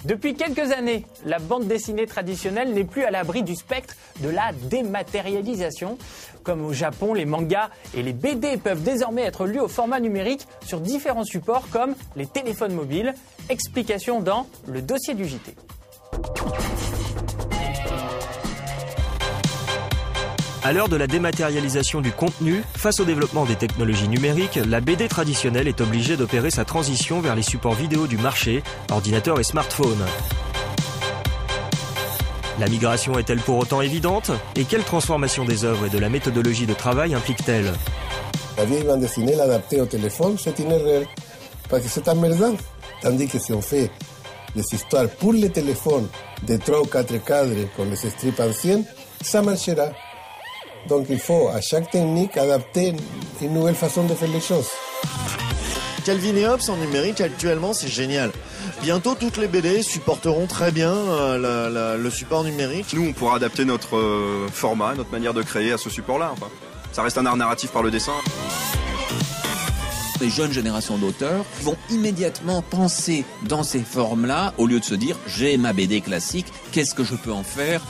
Depuis quelques années, la bande dessinée traditionnelle n'est plus à l'abri du spectre de la dématérialisation. Comme au Japon, les mangas et les BD peuvent désormais être lus au format numérique sur différents supports comme les téléphones mobiles. Explication dans le dossier du JT. À l'heure de la dématérialisation du contenu, face au développement des technologies numériques, la BD traditionnelle est obligée d'opérer sa transition vers les supports vidéo du marché, ordinateurs et smartphones. La migration est-elle pour autant évidente? Et quelle transformation des œuvres et de la méthodologie de travail implique-t-elle? La vieille bande dessinée, l'adapter au téléphone, c'est une erreur, parce que c'est emmerdant. Tandis que si on fait des histoires pour le téléphone, de 3 ou 4 cadres, comme les strips anciens, ça marchera. Donc il faut à chaque technique adapter une nouvelle façon de faire les choses. Calvin et Hobbes en numérique actuellement c'est génial. Bientôt toutes les BD supporteront très bien le support numérique. Nous on pourra adapter notre format, notre manière de créer à ce support-là. Enfin, ça reste un art narratif par le dessin. Les jeunes générations d'auteurs vont immédiatement penser dans ces formes-là, au lieu de se dire j'ai ma BD classique, qu'est-ce que je peux en faire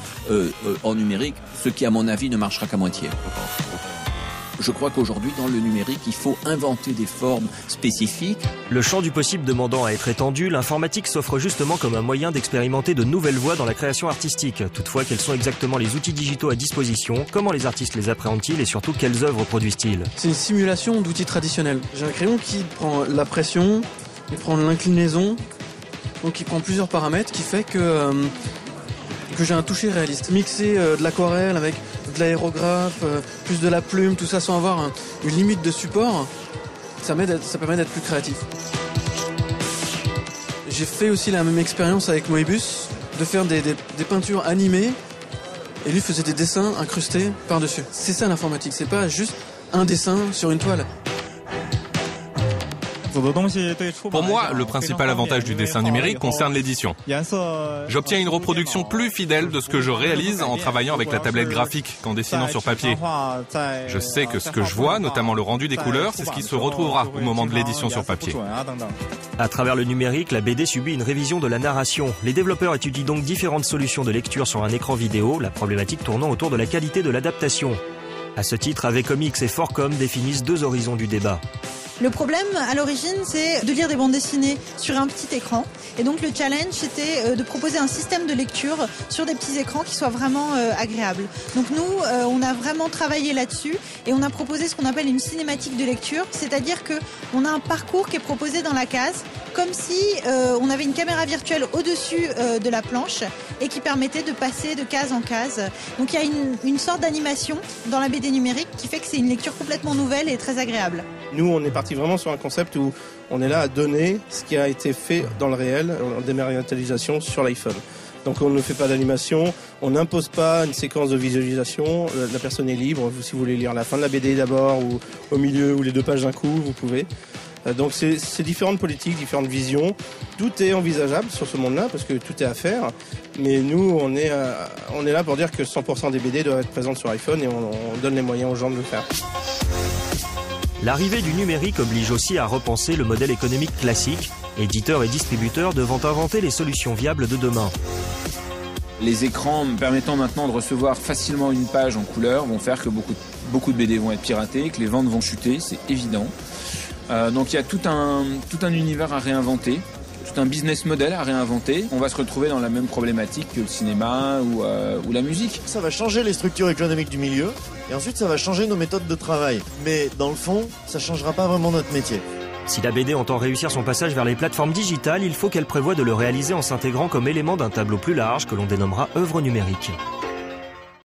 en numérique, ce qui à mon avis ne marchera qu'à moitié. Je crois qu'aujourd'hui, dans le numérique, il faut inventer des formes spécifiques. Le champ du possible demandant à être étendu, l'informatique s'offre justement comme un moyen d'expérimenter de nouvelles voies dans la création artistique. Toutefois, quels sont exactement les outils digitaux à disposition? Comment les artistes les appréhendent-ils et surtout quelles œuvres produisent-ils? C'est une simulation d'outils traditionnels. J'ai un crayon qui prend la pression, il prend l'inclinaison, donc il prend plusieurs paramètres qui fait que j'ai un toucher réaliste. Mixer de l'aquarelle avec de l'aérographe, plus de la plume, tout ça sans avoir une limite de support, ça permet d'être plus créatif. J'ai fait aussi la même expérience avec Moebius, de faire des peintures animées, et lui faisait des dessins incrustés par-dessus. C'est ça l'informatique, c'est pas juste un dessin sur une toile. Pour moi, le principal avantage du dessin numérique concerne l'édition. J'obtiens une reproduction plus fidèle de ce que je réalise en travaillant avec la tablette graphique qu'en dessinant sur papier. Je sais que ce que je vois, notamment le rendu des couleurs, c'est ce qui se retrouvera au moment de l'édition sur papier. À travers le numérique, la BD subit une révision de la narration. Les développeurs étudient donc différentes solutions de lecture sur un écran vidéo, la problématique tournant autour de la qualité de l'adaptation. À ce titre, AVComics et Forcom définissent deux horizons du débat. Le problème, à l'origine, c'est de lire des bandes dessinées sur un petit écran. Et donc, le challenge, c'était de proposer un système de lecture sur des petits écrans qui soit vraiment agréable. Donc, nous, on a vraiment travaillé là-dessus et on a proposé ce qu'on appelle une cinématique de lecture. C'est-à-dire qu'on a un parcours qui est proposé dans la case, comme si on avait une caméra virtuelle au-dessus de la planche et qui permettait de passer de case en case. Donc, il y a une sorte d'animation dans la BD numérique qui fait que c'est une lecture complètement nouvelle et très agréable. Nous, on est parti vraiment sur un concept où on est là à donner ce qui a été fait dans le réel, en dématérialisation sur l'iPhone. Donc on ne fait pas d'animation, on n'impose pas une séquence de visualisation, la personne est libre, si vous voulez lire la fin de la BD d'abord ou au milieu ou les 2 pages d'un coup, vous pouvez. Donc c'est différentes politiques, différentes visions, tout est envisageable sur ce monde-là parce que tout est à faire, mais nous on est là pour dire que 100% des BD doivent être présentes sur iPhone et on donne les moyens aux gens de le faire. L'arrivée du numérique oblige aussi à repenser le modèle économique classique, éditeurs et distributeurs devant inventer les solutions viables de demain. Les écrans permettant maintenant de recevoir facilement une page en couleur vont faire que beaucoup de BD vont être piratés, que les ventes vont chuter, c'est évident. Donc il y a tout un univers à réinventer, tout un business model à réinventer. On va se retrouver dans la même problématique que le cinéma ou la musique. Ça va changer les structures économiques du milieu et ensuite ça va changer nos méthodes de travail. Mais dans le fond, ça ne changera pas vraiment notre métier. Si la BD entend réussir son passage vers les plateformes digitales, il faut qu'elle prévoie de le réaliser en s'intégrant comme élément d'un tableau plus large que l'on dénommera œuvre numérique.